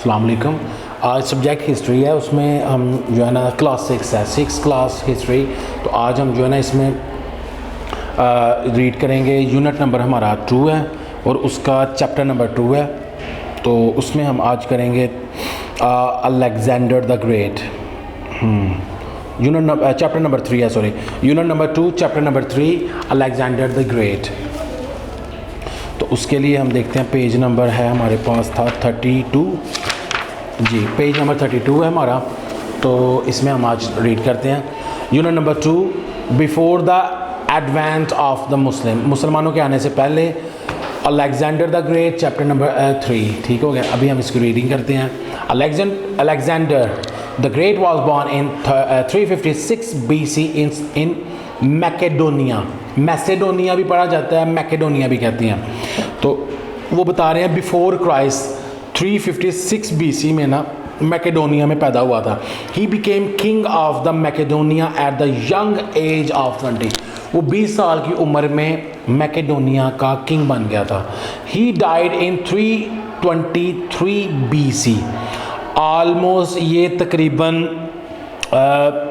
अस्सलाम वालेकुम। आज सब्जेक्ट हिस्ट्री है, उसमें हम जो है ना क्लास 6 है, 6 क्लास हिस्ट्री। तो आज हम जो है ना इसमें रीड करेंगे। यूनिट नंबर हमारा 2 है और उसका चैप्टर नंबर 2 है। तो उसमें हम आज करेंगे Alexander the great. Chapter number 3 है, sorry, unit number 2 chapter number 3 Alexander the great. तो उसके लिए हम देखते हैं, पेज नंबर है हमारे पास था 32 जी, पेज नंबर 32 है हमारा। तो इसमें हम आज रीड करते हैं unit number 2 before the advent of the मुसलमानों के आने से पहले Alexander the great, chapter number 3। ठीक हो गया। अभी हम इसकी रीडिंग करते हैं। Alexander the Great was born in 356 BC in Macedonia. Macedonia भी पढ़ा जाता है, मैकेडोनिया भी कहते हैं। तो वो बता रहे हैं बिफोर क्राइस्ट 356 BC में ना मैकेडोनिया में पैदा हुआ था। ही became king of the Macedonia at the young age of 20। वो 20 साल की उम्र में मैकेडोनिया का किंग बन गया था। He died in 323 BC। Almost ये तकरीबन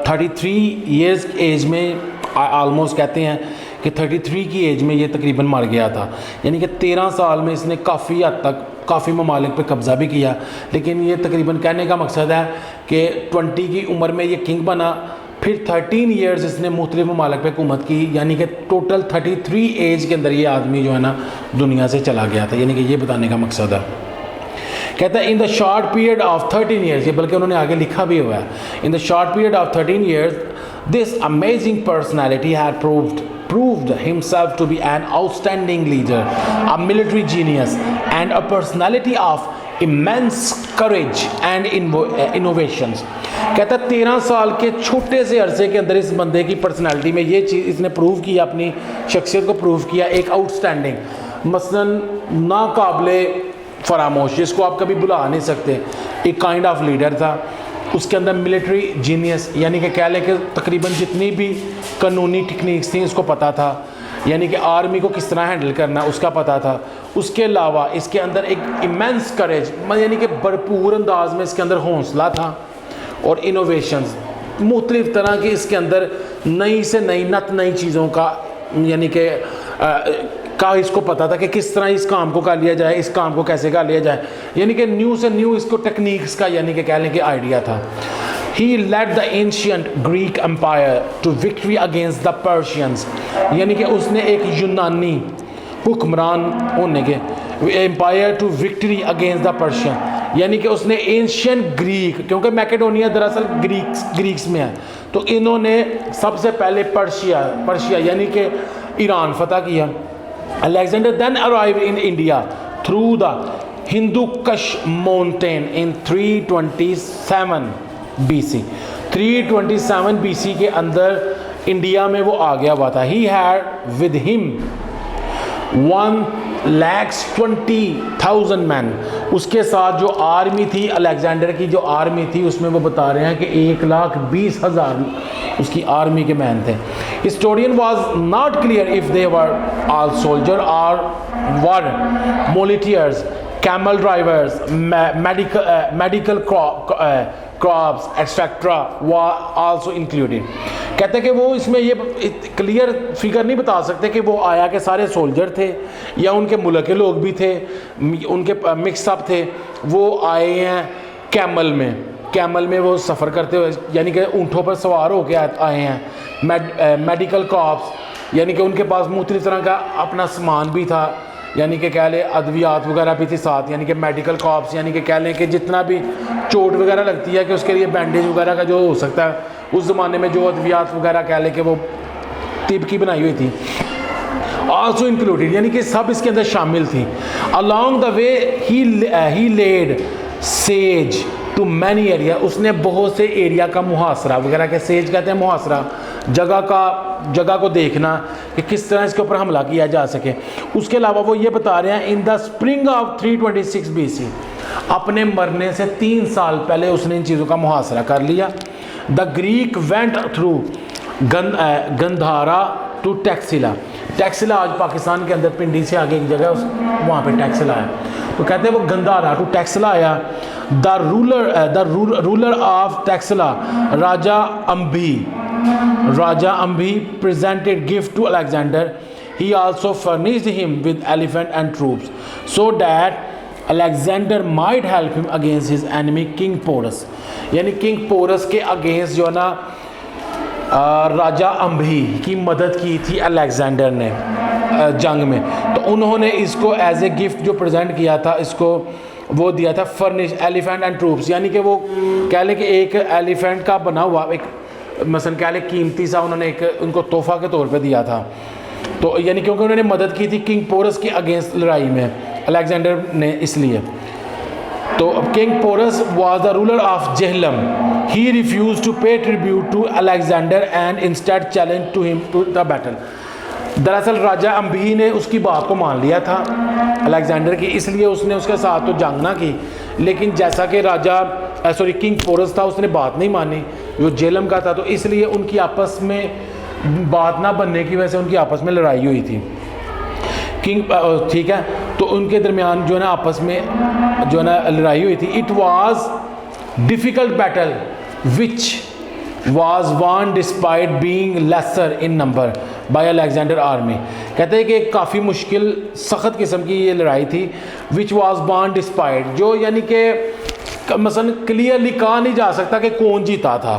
33 ईयर्स एज में, ऑलमोस्ट कहते हैं कि 33 की एज में ये तकरीबन मर गया था। यानी कि 13 साल में इसने काफ़ी हद तक काफ़ी ममालिक पे कब्ज़ा भी किया। लेकिन ये तकरीबन कहने का मकसद है कि 20 की उम्र में ये किंग बना, फिर 13 ईयर्स इसने मुख्तलिफ ममालिक पे हुकूमत की। यानी कि टोटल 33 एज के अंदर ये आदमी जो है ना दुनिया से चला गया था। यानी कि ये बताने का मकसद है। कहता है in the short period of 13 years, ये बल्कि उन्होंने आगे लिखा भी हुआ है, in the short period of 13 years this amazing personality had proved himself to be an outstanding leader, a military genius and a personality of immense courage and innovations। कहता है 13 साल के छोटे से अरसे के अंदर इस बंदे की पर्सनालिटी में ये चीज़ इसने प्रूव किया, अपनी शख्सियत को प्रूव किया। एक आउटस्टैंडिंग, मसलन नाकाबिले फरामोश, जिसको आप कभी भुला नहीं सकते, एक काइंड ऑफ लीडर था। उसके अंदर मिलिट्री जीनियस, यानी कि कह लें कि तकरीबन जितनी भी कानूनी टेक्निक्स थी उसको पता था। यानी कि आर्मी को किस तरह हैंडल करना उसका पता था। उसके अलावा इसके अंदर एक इमेंस करेज, यानी कि भरपूर अंदाज में इसके अंदर हौसला था और इनोवेशंस, मुख्तलिफ तरह की इसके अंदर नई से नई नई चीज़ों का, यानी कि इसको पता था कि किस तरह इस काम को कर लिया जाए, इस काम को कैसे कर लिया जाए। यानी कि न्यू से न्यू इसको टेक्निक्स का, यानी कि कह लें कि आइडिया था। He led the ancient Greek empire to victory against the Persians। यानी कि उसने एक यूनानी हुक्मरान होने के empire to victory against the Persian, यानी कि उसने एंशियंट ग्रीक, क्योंकि मैकेडोनिया दरअसल ग्रीक्स में है, तो इन्होंने सबसे पहले पर्शिया यानी कि ईरान फतह किया। Alexander then arrived in India through the Hindu Kush mountain in 327 BC। 327 BC के अंदर इंडिया में वो आ गया हुआ था। He had with him 1,20,000 man. उसके साथ जो आर्मी थी, अलेक्जेंडर की जो आर्मी थी, उसमें वो बता रहे हैं कि 1,20,000 उसकी आर्मी के मैन थे। Historian was not clear if they were all soldier or were militias, camel drivers, medical corps etcetera were also included. कहते हैं कि वो इसमें ये क्लियर फिगर नहीं बता सकते कि वो आया के सारे सोल्जर थे या उनके मुल्क के लोग भी थे, उनके मिक्सअप थे। वो आए हैं कैमल में वो सफ़र करते हुए, यानी कि ऊँटों पर सवार होकर आए हैं। मेडिकल क्रॉप्स, यानी कि उनके पास मुख्तलिफ तरह का अपना सामान भी था, यानी कि कह लें अद्वियात वगैरह भी थी साथ। यानी कि मेडिकल क्रॉप्स, यानी कि कह लें कि जितना भी चोट वगैरह लगती है कि उसके लिए बैंडेज वगैरह का जो हो सकता है, उस ज़माने में जो अद्वियात वगैरह कह लें कि वो तिब की बनाई हुई थी, आल्सो इंक्लूडेड, यानी कि सब इसके अंदर शामिल थी। Along the way he led sieges to many area. उसने बहुत से एरिया का मुहासरा वगैरह के, सेज कहते हैं मुहासरा, जगह को देखना कि किस तरह इसके ऊपर हमला किया जा सके। उसके अलावा वो ये बता रहे हैं in the spring of 326 BC, अपने मरने से 3 साल पहले उसने इन चीज़ों का मुहासरा कर लिया। The Greek went through Gandhara to Taxila. Taxila आज पाकिस्तान के अंदर पिंडी से आगे एक जगह, वहाँ पे टैक्सिला है। तो कहते हैं वो गंधारा टू टैक्सला आया, the ruler of Taxila Raja Ambhi presented gift to Alexander, he also furnished him with elephant and troops so that Alexander might help him against his enemy king Porus. यानी किंग पोरस के अगेंस्ट जो है ना राजा अम्भी की मदद की थी अलेक्जेंडर ने जंग में, तो उन्होंने इसको एज ए गिफ्ट जो प्रेजेंट किया था, इसको वो दिया था फर्निश एलिफेंट एंड ट्रूप्स, यानी कि वो कह लें कि एक एलिफेंट का बना हुआ एक मसलन कह लें कीमती सा उन्होंने एक उनको तोहफा के तौर पे दिया था। तो यानी क्योंकि उन्होंने मदद की थी किंग पोरस के अगेंस्ट लड़ाई में अलेक्जेंडर ने, इसलिए। तो king Porus was the ruler of Jhelum, he refuse to pay tribute to Alexander and instead challenge to him to the battle. दरअसल राजा अम्भी ने उसकी बात को मान लिया था अलेक्जेंडर की, इसलिए उसने उसके साथ तो जंग ना की, लेकिन जैसा कि किंग पोरस था उसने बात नहीं मानी, जो जेलम का था, तो इसलिए उनकी आपस में बात ना बनने की वजह से उनकी आपस में लड़ाई हुई थी ठीक है। तो उनके दरमियान जो है ना आपस में जो है ना लड़ाई हुई थी। It was difficult battle which was won despite being lesser in number by Alexander army। कहते हैं कि काफ़ी मुश्किल सख्त किस्म की ये लड़ाई थी, which was won despite, जो यानी कि मसलन क्लियरली कहा नहीं जा सकता कि कौन जीता था,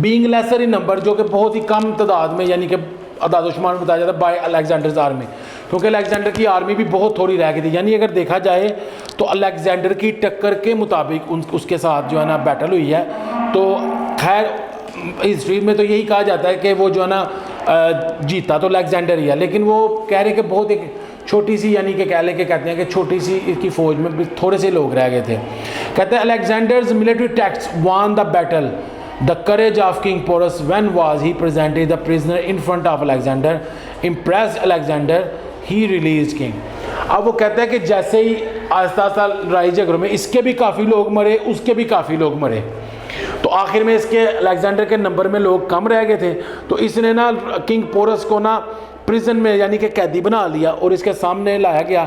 being lesser in number जो कि बहुत ही कम तादाद में यानी कि आदाद-ओ-शुमार में बताया जाता है बाय अलेक्जेंडर्स आर्मी, क्योंकि अलेक्जेंडर की आर्मी भी बहुत थोड़ी रह गई थी। यानी अगर देखा जाए तो अलेक्जेंडर की टक्कर के मुताबिक उसके साथ जो है ना बैटल हुई है। तो खैर हिस्ट्री में तो यही कहा जाता है कि वो जो है ना जीता तो अलेक्जेंडर ही है, लेकिन वो कह रहे कि बहुत एक छोटी सी यानी कि कहते हैं कि छोटी सी इसकी फ़ौज में थोड़े से लोग रह गए थे। कहते हैं Alexander's military tactics won the battle, the courage of king Porus when was he presented the prisoner in front of Alexander, impressed Alexander, he release king. अब वो कहते हैं कि जैसे ही आहिस्ता आहिस्ता लड़ाई झगड़ों में इसके भी काफ़ी लोग मरे, उसके भी काफ़ी लोग मरे, तो आखिर में इसके अलेक्जेंडर के नंबर में लोग कम रह गए थे, तो इसने ना किंग पोरस को ना प्रिजन में यानी कि कैदी बना लिया और इसके सामने लाया गया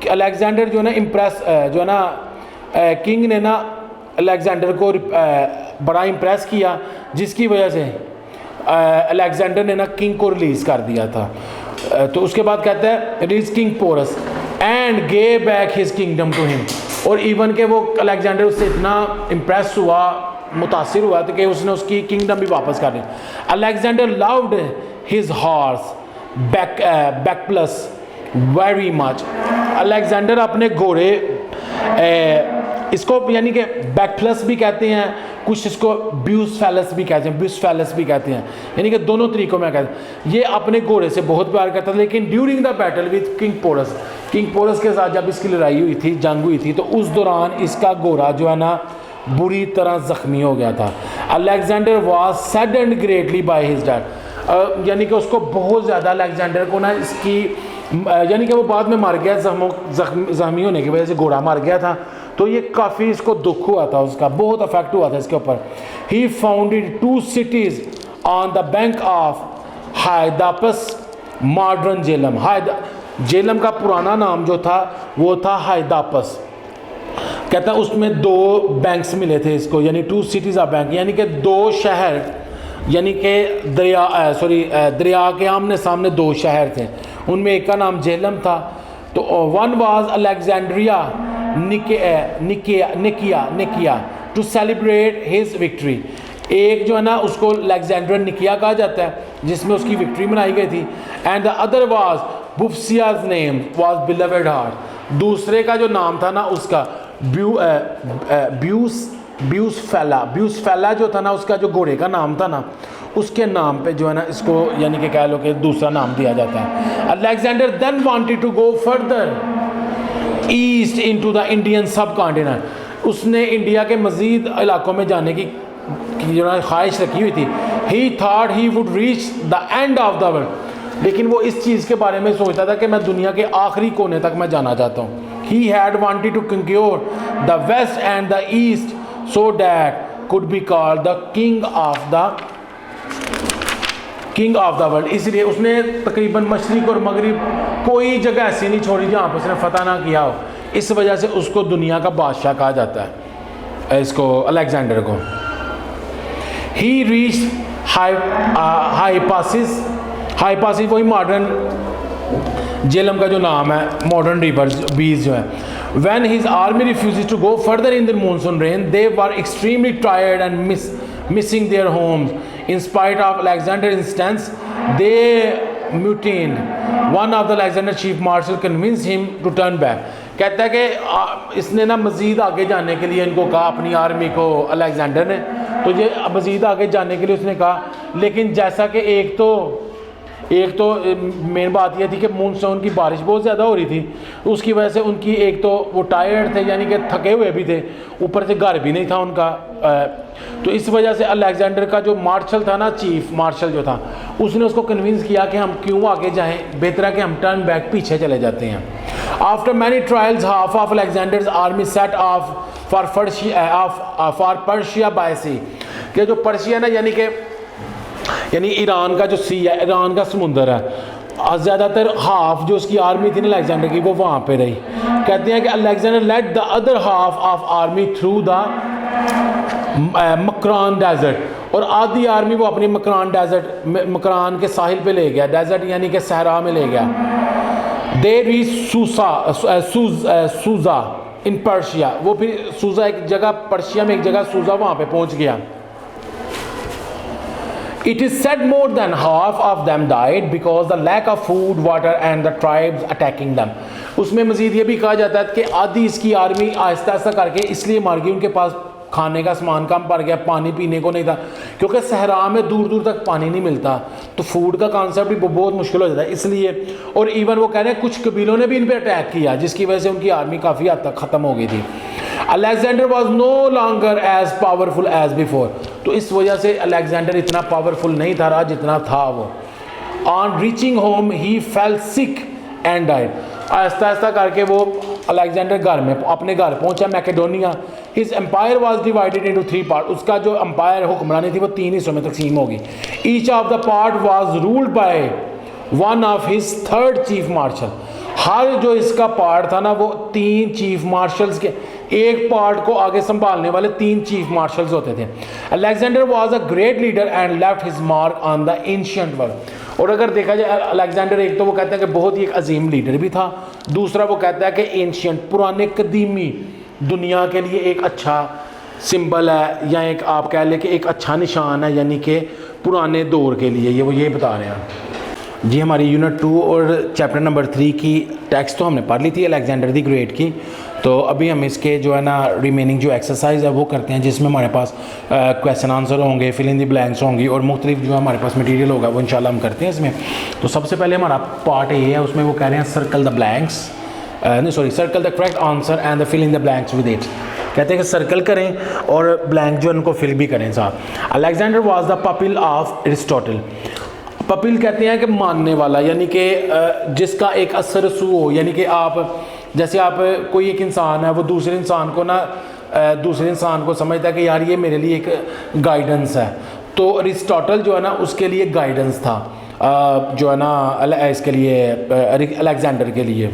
कि अलेक्जेंडर जो है ना इम्प्रेस जो है ना किंग ने ना अलेक्जेंडर को बड़ा इम्प्रेस किया, जिसकी वजह से अलेक्जेंडर ने ना किंग को रिलीज़ कर दिया था। तो उसके बाद कहता है release king Porus and gave back his kingdom to him, और इवन के वो अलेक्जेंडर उससे इतना इम्प्रेस हुआ, मुतासिर हुआ तो कि उसने उसकी किंगडम भी वापस कर दी। Alexander loved his horse Bucephalus very much. Alexander अपने घोड़े इसको यानी कि बैक प्लस भी कहते हैं, कुछ इसको ब्यूसफेलस भी कहते हैं, ब्यूसफेलस भी कहते हैं, यानी कि दोनों तरीक़ों में कहते हैं। ये अपने घोड़े से बहुत प्यार करता था, लेकिन during the battle with king Porus के साथ जब इसकी लड़ाई हुई थी, जंग हुई थी, तो उस दौरान इसका घोड़ा जो है ना बुरी तरह ज़ख्मी हो गया था। Alexander was saddened greatly by his death, यानी कि उसको बहुत ज़्यादा अलेक्जेंडर को ना इसकी यानी कि वो बाद में मर गया, ज़ख्मी होने की वजह से घोड़ा मर गया था, तो ये काफ़ी इसको दुख हुआ था, उसका बहुत अफेक्ट हुआ था इसके ऊपर। He founded 2 cities on the bank of Hydaspes modern Jhelum. Jhelum का पुराना नाम जो था वो था हायदापस। कहता है उसमें 2 बैंक्स मिले थे इसको, यानी 2 cities ऑफ बैंक, यानी कि 2 शहर, यानी कि दरिया के आमने सामने 2 शहर थे, उनमें एक का नाम जेलम था। तो one was Alexandria Nicaea to celebrate his victory. एक जो है ना उसको अलेक्जेंड्रिया निकिया कहा जाता है, जिसमें उसकी विक्ट्री मनाई गई थी। एंड द अदर वाज बुफसियाज नेम वाज बिलवेड हार्ट। दूसरे का जो नाम था ना उसका ब्यूसफेला जो था ना, उसका जो घोड़े का नाम था ना, उसके नाम पे जो है ना इसको यानी कि कह लो कि दूसरा नाम दिया जाता है। Alexander then wanted to go further east into the Indian subcontinent. उसने इंडिया के मज़ीद इलाकों में जाने की जो है ख्वाहिश रखी हुई थी। ही thought he would reach the end of the world, लेकिन वो इस चीज़ के बारे में सोचता था कि मैं दुनिया के आखिरी कोने तक मैं जाना चाहता हूँ। He had wanted to conquer the west and the east so that could be called the king of the world। इसलिए उसने तकरीबन मशरिक और मगरिब कोई जगह ऐसी नहीं छोड़ी जहाँ पर उसने फतह ना किया हो। इस वजह से उसको दुनिया का बादशाह कहा जाता है, इसको अलेक्जेंडर को। ही रीच हाइपासिस, हाइपासिस वही मॉडर्न जेलम का जो नाम है, मॉडर्न रिवर बीच जो है। When his army refuses to go further in the monsoon rain, they were extremely tired and missing their homes. In spite of Alexander's insistence, they mutinied. One of the Alexander chief marshal convinced him to turn back. कहता है कि इसने ना मज़ीद आगे जाने के लिए इनको कहा, अपनी आर्मी को, अलेक्जेंडर ने, तो ये मज़ीद आगे जाने के लिए उसने कहा। लेकिन जैसा कि एक तो मेन बात यह थी कि मानसून की बारिश बहुत ज़्यादा हो रही थी, उसकी वजह से उनकी एक तो वो टायर्ड थे, यानी कि थके हुए भी थे, ऊपर से घर भी नहीं था उनका। तो इस वजह से अलेक्जेंडर का जो मार्शल था ना, चीफ मार्शल जो था, उसने उसको कन्विंस किया कि हम क्यों आगे जाएं, बेहतर है कि हम टर्न बैक, पीछे चले जाते हैं। After many trials half of Alexander's army set off for Persia by sea, कि जो पर्शिया ना यानी ईरान का जो सी है, ईरान का समुंदर है, ज़्यादातर हाफ जो उसकी आर्मी थी ना अलेक्जेंडर की, वो वहाँ पे रही। कहते हैं कि Alexander led the other half of army through the Makran desert, और आधी आर्मी वो अपनी मकरान डेजर्ट, मकरान के साहिल पे ले गया, डेजर्ट यानी कि सहरा में ले गया। दे रीच सूजा इन पर्शिया, वो फिर सूजा एक जगह, पर्शिया में एक जगह सूजा, वहाँ पे पहुँच गया। It is said more than half of them died because the lack of food, water and the tribes attacking them. उसमें मज़ीद ये भी कहा जाता है कि आधी इसकी आर्मी आहिस्ता आहिस्ता करके इसलिए मार गई, उनके पास खाने का सामान कम पड़ गया, पानी पीने को नहीं था, क्योंकि सहरा में दूर दूर तक पानी नहीं मिलता, तो फूड का कॉन्सेप्ट भी बहुत मुश्किल हो जाता है इसलिए। और इवन वो कह रहे हैं कुछ कबीलों ने भी इन पर अटैक किया, जिसकी वजह से उनकी आर्मी काफ़ी हद तक ख़त्म हो गई थी। Alexander was no longer as powerful as before, तो इस वजह से अलेक्जेंडर इतना पावरफुल नहीं था रहा जितना था वो। On reaching home he fail sick and died, Aahista Aahista करके वो अलेक्जेंडर घर में, अपने घर पहुंचा, Macedonia. His empire was divided into 3 part, उसका जो एम्पायर हुक्मरानी थी वो 3 हिस्सों में तकसीम होगी। Each of the part was ruled by one of his 3rd chief marshal, हर जो इसका पार्ट था ना वो 3 चीफ मार्शल्स के, एक पार्ट को आगे संभालने वाले 3 चीफ मार्शल्स होते थे। Alexander was a great leader and left his mark on the ancient world. और अगर देखा जाए अलेक्जेंडर, एक तो वो कहता है कि बहुत ही एक अजीम लीडर भी था, दूसरा वो कहता है कि एंशिएंट, पुराने कदीमी दुनिया के लिए एक अच्छा सिंबल है, या एक आप कह लें कि एक अच्छा निशान है, यानी कि पुराने दौर के लिए वो ये बता रहे हैं। जी हमारी यूनिट 2 और चैप्टर नंबर 3 की टेक्स्ट तो हमने पढ़ ली थी अलेक्जेंडर द ग्रेट की, तो अभी हम इसके जो है ना रिमेनिंग जो एक्सरसाइज है वो करते हैं, जिसमें हमारे पास क्वेश्चन आंसर होंगे, फिल इन द ब्लैंक्स होंगी, और मुख्तलिफ जो हमारे पास मटेरियल होगा वो इंशाल्लाह हम करते हैं इसमें। तो सबसे पहले हमारा पार्ट ए है, उसमें वो कह रहे हैं circle the blanks, circle the correct answer and the fill in the blanks with it. कहते हैं कि सर्कल करें और ब्लैंक जो उनको फिल भी करें साथ। Alexander was the pupil of Aristotle, pupil कहते हैं कि मानने वाला, यानी कि जिसका एक असर रसू हो, यानी कि आप जैसे आप कोई एक इंसान है, वो दूसरे इंसान को ना दूसरे इंसान को समझता है कि यार ये मेरे लिए एक गाइडेंस है, तो अरिस्टोटल जो है ना उसके लिए गाइडेंस था, जो है ना इसके लिए अलेक्जेंडर के लिए।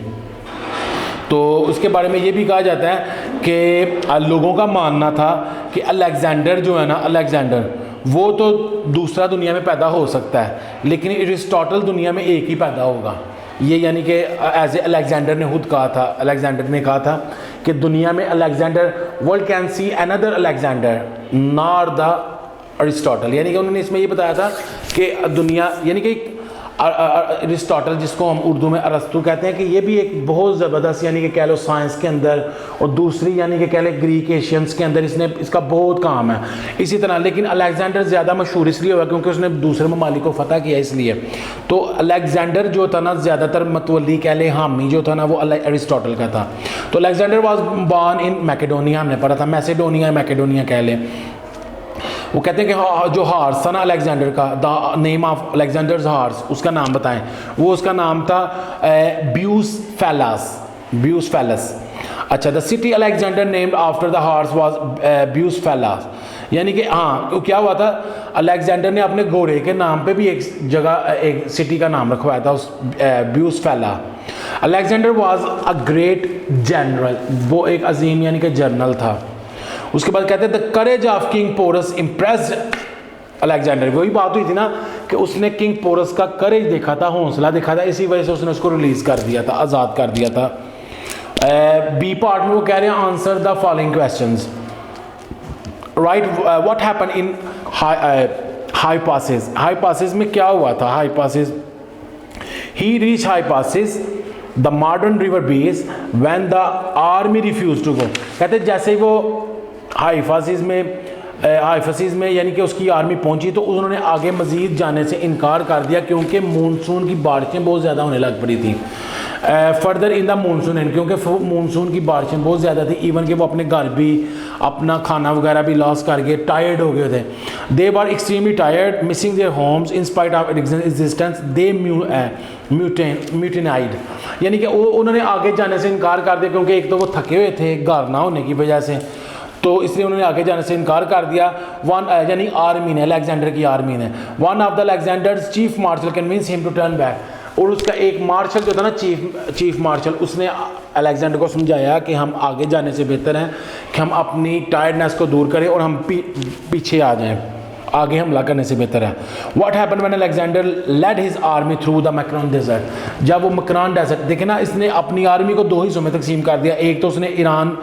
तो उसके बारे में ये भी कहा जाता है कि लोगों का मानना था कि अलेक्जेंडर जो है ना, अलेक्जेंडर वो तो दूसरा दुनिया में पैदा हो सकता है, लेकिन एरिस्टोटल दुनिया में एक ही पैदा होगा। ये यानी कि एज ए अलेक्जेंडर ने खुद कहा था, अलेक्जेंडर ने कहा था कि दुनिया में Alexander, world can see another Alexander nor the Aristotle, यानी कि उन्होंने इसमें ये बताया था कि दुनिया, यानी कि अरिस्टोटल जिसको हम उर्दू में अरस्तु कहते हैं, कि ये भी एक बहुत ज़बरदस्त, यानी कि कह लो साइंस के अंदर, और दूसरी यानी कि कह लें ग्रीक एशियंस के अंदर इसका बहुत काम है। इसी तरह लेकिन अलेक्जेंडर ज़्यादा मशहूर इसलिए हुआ क्योंकि उसने दूसरे ममालिक को फतह किया, इसलिए। तो अलेक्जेंडर जो था ना, ज़्यादातर मतवली कह लें हामी जो था ना, वो अरिस्टोटल का था। तो Alexander was born in Macedonia, हमने पढ़ा था, मैसेडोनिया, मैकेडोनिया कह लें। वो कहते हैं कि जो हार्स था ना अलेक्जेंडर का, the name of Alexander's horse, उसका नाम बताएं। वो उसका नाम था ब्यूस फैलस, ब्यूस फैलस। अच्छा, the city Alexander named after the horse was Bucephalus, यानी कि हाँ, तो क्या हुआ था, अलेक्जेंडर ने अपने घोड़े के नाम पे भी एक जगह, एक सिटी का नाम रखवाया था, उस ब्यूस फैला। Alexander was a great general, वो एक अजीम यानी कि जनरल था। उसके बाद कहते हैं the courage of king Porus impressed Alexander. वही बात हुई थी ना कि उसने किंग पोरस का करेज देखा था, हौसला देखा था, इसी वजह से उसने उसको रिलीज कर दिया था, आज़ाद कर दिया था। बी पार्ट में वो कह रहे हैं answer the following questions, right what happen in Hyphasis. Hyphasis में क्या हुआ था? Hyphasis, he reach Hyphasis the modern river Beas when the army refuse to go. कहते जैसे वो हाई पासेस में यानी कि उसकी आर्मी पहुंची तो उन्होंने आगे मज़ीद जाने से इनकार कर दिया क्योंकि मानसून की बारिशें बहुत ज़्यादा होने लग पड़ी थी। Further in the monsoon and, क्योंकि मानसून की बारिशें बहुत ज़्यादा थी, इवन कि वो अपने घर भी अपना खाना वगैरह भी लॉस करके टायर्ड हो गए थे। They were extremely tired missing their homes in spite of existence they mutinied, यानी कि उन्होंने आगे जाने से इनकार कर दिया क्योंकि एक तो वो थके हुए थे घर ना होने की वजह से, तो इसलिए उन्होंने आगे जाने से इनकार कर दिया। यानी आर्मी ने, अलेक्जेंडर की आर्मी ने, one of the Alexander's chief marshal convince him to turn back, और उसका एक मार्शल जो था ना चीफ मार्शल, उसने अलेक्जेंडर को समझाया कि हम आगे जाने से बेहतर हैं कि हम अपनी टायर्डनेस को दूर करें और हम पीछे आ जाएं, आगे हमला करने से बेहतर है। What happen when Alexander led his army through the Makran desert. जब वो मैक्रान डेजर्ट, देखे ना, इसने अपनी आर्मी को दो हिस्सों में तकसीम कर दिया, एक तो उसने ईरान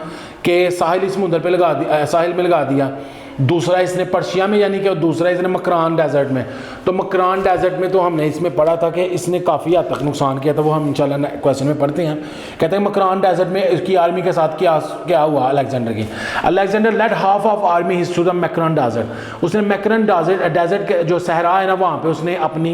के साहिली समुद्र पे लगा दिया, साहिल में लगा दिया, दूसरा इसने पर्शिया में, यानी कि दूसरा इसने मकरान डेजर्ट में। तो मकरान डेजर्ट में तो हमने इसमें पढ़ा था कि इसने काफ़ी हद तक नुकसान किया था, वो हम इंशाल्लाह क्वेश्चन में पढ़ते हैं। कहते हैं मकरान डेजर्ट में इसकी आर्मी के साथ क्या हुआ अलेक्जेंडर की। Alexander led half of army his to the Makran desert. उसने मैक्रान डेजर्ट के जो सहरा है ना, वहाँ पर उसने अपनी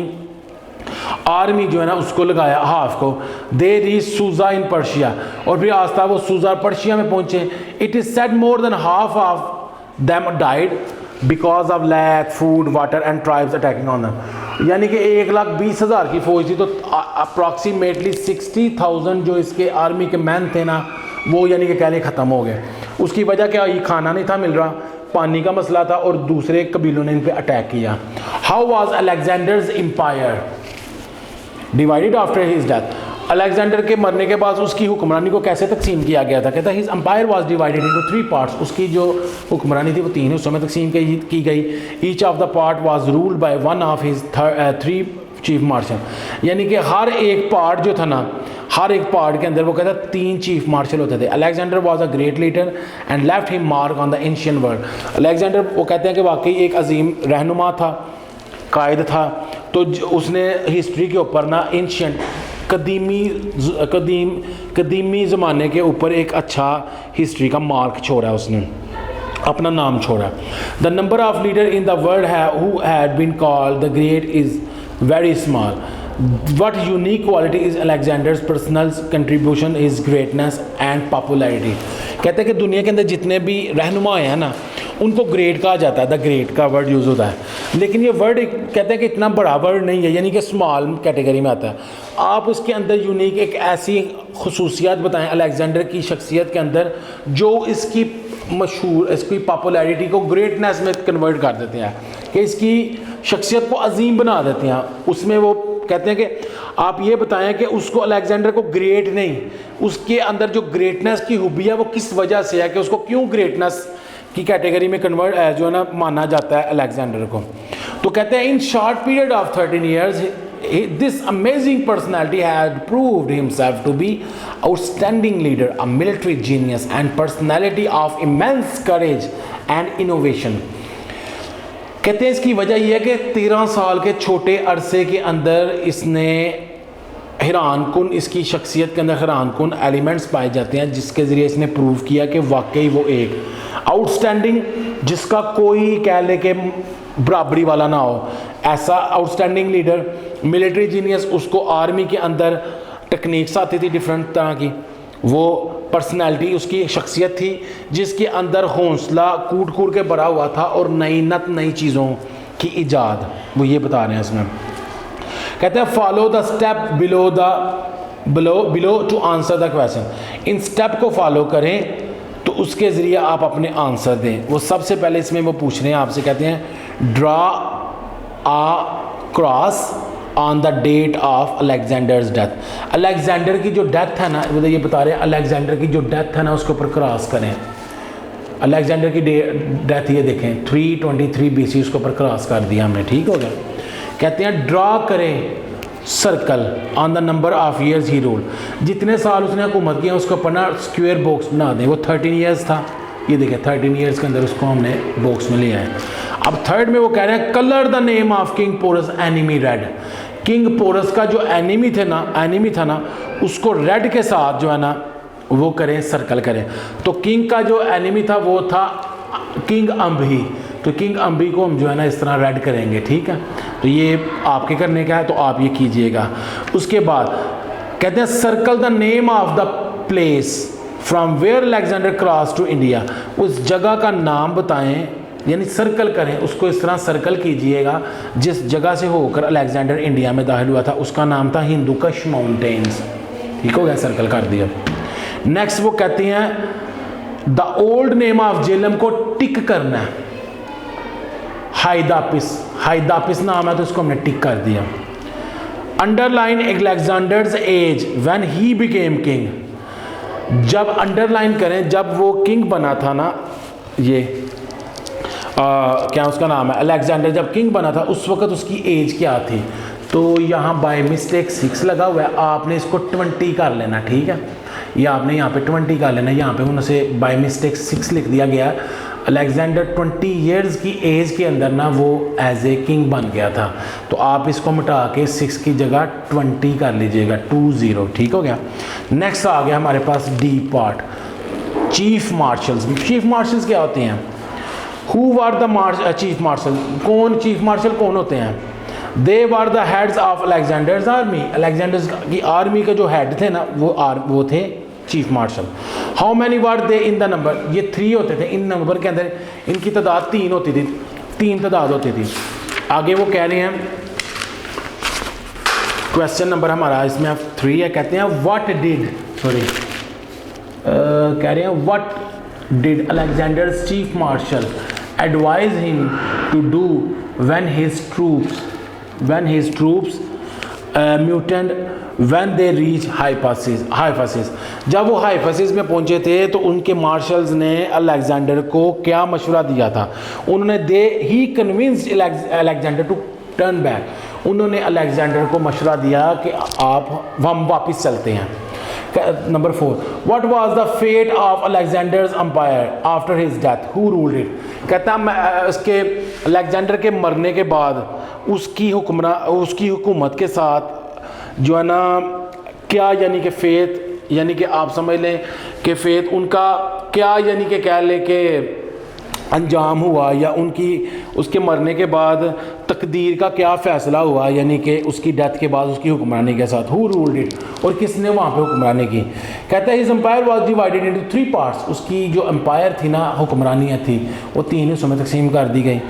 आर्मी जो है ना उसको लगाया, हाफ को। दे रीच सूजा इन पर्शिया, और फिर आस्ता वो सूजा पर्शिया में पहुंचे। It is said more than half of them died because of lack food water and tribes attacking on them, यानी कि 1,20,000 की फौज थी, तो अप्रॉक्सीमेटली 60,000 जो इसके आर्मी के मैन थे ना, वो यानी कि कहले ख़त्म हो गए। उसकी वजह क्या, ये खाना नहीं था मिल रहा, पानी का मसला था, और दूसरे कबीलों ने इन पर अटैक किया। How was Alexander's empire divided after his death. Alexander के मरने के बाद उसकी हुक्मरानी को कैसे तकसीम किया गया था? कहता है his empire was divided into 3 parts. उसकी जो हुक्मरानी थी वो 3 हिस्सों में तकसीम की गई। Each of the part was ruled by one of his 3 chief marshal, यानी कि हर एक पार्ट जो था ना, हर एक पार्ट के अंदर वो कहता 3 चीफ मार्शल होते थे। Alexander was a great leader and left him mark on the ancient world. Alexander वो कहते हैं कि वाकई एक अजीम रहनुमा था, कायद था, तो उसने हिस्ट्री के ऊपर ना एंशिएंट कदीमी ज़माने के ऊपर एक अच्छा हिस्ट्री का मार्क छोड़ा, उसने अपना नाम छोड़ा। The number of leader in the world who had been called the great is very small. What unique quality is Alexander's personal contribution is greatness and popularity. कहते हैं कि दुनिया के अंदर जितने भी रहनुमा हैं ना, उनको ग्रेट कहा जाता है, द ग्रेट का वर्ड यूज़ होता है, लेकिन ये वर्ड कहते हैं कि इतना बड़ा वर्ड नहीं है, यानी कि स्मॉल कैटेगरी में आता है। आप उसके अंदर यूनिक एक ऐसी खसूसियात बताएं अलेक्जेंडर की शख्सियत के अंदर जो इसकी मशहूर, इसकी पॉपुलैरिटी को ग्रेटनेस में कन्वर्ट कर देते हैं, कि इसकी शख्सियत को अजीम बना देते हैं। उसमें वो कहते हैं कि आप ये बताएं कि उसको अलेक्जेंडर को ग्रेट नहीं, उसके अंदर जो ग्रेटनेस की खूबी है वो किस वजह से है, कि उसको क्यों ग्रेटनेस की कैटेगरी में कन्वर्ट जो है ना माना जाता है अलेक्जेंडर को। तो कहते हैं in short period of 13 years this amazing personality had proved himself to be outstanding leader, a military genius and personality of immense courage and innovation. कहते हैं इसकी वजह यह है कि 13 साल के छोटे अरसे के अंदर इसने हैरानकुन, इसकी शख्सियत के अंदर हैरानकुन एलिमेंट्स पाए जाते हैं, जिसके ज़रिए इसने प्रूव किया कि वाकई वो एक आउटस्टैंडिंग, जिसका कोई कह ले कि बराबरी वाला ना हो, ऐसा आउटस्टैंडिंग लीडर, मिलिट्री जीनियस, उसको आर्मी के अंदर टेक्निक्स आती थी डिफरेंट तरह की, वो पर्सनैलिटी उसकी शख्सियत थी जिसके अंदर हौसला कूट कूट के भरा हुआ था, और नई चीज़ों की ईजाद, वो ये बता रहे हैं इसमें। कहते हैं follow the step below to answer the question. इन स्टेप को फॉलो करें तो उसके ज़रिए आप अपने आंसर दें। वो सबसे पहले इसमें वो पूछ रहे हैं आपसे, कहते हैं draw a cross on the date of Alexander's death. Alexander की जो डेथ है ना, मतलब ये बता रहे हैं अलेक्जेंडर की जो डेथ है ना उसके ऊपर क्रॉस करें। अलेक्जेंडर की डेथ ये देखें 323 BC उसके ऊपर क्रॉस कर दिया हमने, ठीक हो गया। कहते हैं ड्रा करें circle on the number of years he rule, जितने साल उसने हुकूमत किया उसके ऊपर ना स्क्वायर बॉक्स बना दें। वो 13 ईयर्स था, ये देखें 13 ईयर्स के अंदर उसको हमने बॉक्स में लिया है। अब थर्ड में वो कह रहे हैं colour the name of king Porus enemy red. King Porus का जो एनिमी था ना उसको रेड के साथ जो है ना वो करें, सर्कल करें। तो किंग का जो एनिमी था वो था किंग अम्भी, तो किंग अम्भी को हम जो है ना इस तरह रेड करेंगे, ठीक है। तो ये आपके करने का है, तो आप ये कीजिएगा। उसके बाद कहते हैं circle the name of the place from where Alexander cross to India. उस जगह का नाम बताएं, यानी सर्कल करें, उसको इस तरह सर्कल कीजिएगा जिस जगह से होकर अलेक्जेंडर इंडिया में दाखिल हुआ था। उसका नाम था हिंदुकुश माउंटेन्स, ठीक हो गया, सर्कल कर दिया। नेक्स्ट वो कहती हैं the old name of Jhelum को टिक करना है, हाइदापिस नाम है तो उसको हमने टिक कर दिया। Underline Alexander's age when he became king. जब अंडरलाइन करें जब वो किंग बना था ना, ये क्या उसका नाम है अलेक्जेंडर, जब किंग बना था उस वक्त उसकी एज क्या थी। तो यहाँ बाय मिस्टेक 6 लगा हुआ है, आपने इसको 20 कर लेना, ठीक है। ये आपने यहाँ पे 20 कर लेना, यहाँ पे उनसे बाय मिस्टेक 6 लिख दिया गया। अलेक्जेंडर 20 ईयर्स की एज के अंदर ना वो एज ए किंग बन गया था, तो आप इसको मिटा के 6 की जगह 20 कर लीजिएगा, 20, ठीक हो गया। नेक्स्ट आ गया हमारे पास the part, chief marshals. Chief marshals क्या होते हैं? Who were the chief marshal, chief marshal कौन होते हैं? They were the heads of Alexander's army. Alexander's की आर्मी के जो हेड थे ना वो थे chief marshal. How many were they in the number, ये 3 होते थे। इन नंबर के अंदर इनकी तादाद 3 होती थी, 3 तादाद होती थी। आगे वो कह रहे हैं क्वेश्चन नंबर हमारा इसमें 3 है, कहते हैं व्हाट डिड कह रहे हैं what did Alexander's chief marshal advise him to do when his troops mutant when they reach Hyphasis. जब वो हाइफासिस में पहुंचे थे तो उनके मार्शल्स ने अलेक्जेंडर को क्या मशवरा दिया था? उन्होंने he convinced Alexander to turn back. उन्होंने अलेक्जेंडर को मशवरा दिया कि हम वापस चलते हैं। Number 4, what was the fate of Alexander's empire after his death, who ruled it. कहता है उसके अलेक्जेंडर के मरने के बाद उसकी हुकूमत के साथ जो है ना क्या, यानी कि फेत, यानी कि आप समझ लें कि फेत उनका क्या, यानी कि कह लें कि अंजाम हुआ, या उसके मरने के बाद तकदीर का क्या फ़ैसला हुआ, यानी कि उसकी डेथ के बाद उसकी हुक्मरानी के साथ। हु रूल्ड इट, और किसने वहाँ पे हुक्मरानी की। कहता है his empire was divided into 3 parts. उसकी जो एम्पायर थी ना, हुक्मरानियाँ थी, वो 3 हिस्सों में तकसीम कर दी गई।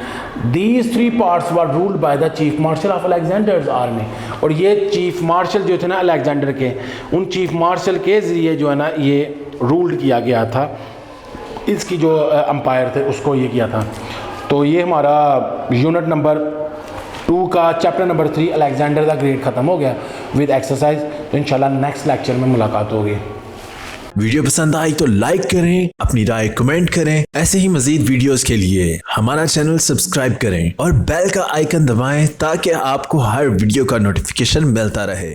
These 3 parts were ruled by the chief marshal of Alexander's army. और ये चीफ मार्शल जो थे ना अलेक्जेंडर के, उन चीफ मार्शल के ज़रिए जो है ना ये रूल्ड किया गया था, इसकी जो एम्पायर थे उसको ये किया था। तो ये हमारा यूनिट नंबर 2 का chapter number 3 Alexander the great ख़त्म हो गया विद एक्सरसाइज। तो इंशाल्लाह नेक्स्ट लेक्चर में मुलाकात होगी। वीडियो पसंद आई तो लाइक करें, अपनी राय कमेंट करें। ऐसे ही मजीद वीडियोस के लिए हमारा चैनल सब्सक्राइब करें और बेल का आइकन दबाएं ताकि आपको हर वीडियो का नोटिफिकेशन मिलता रहे।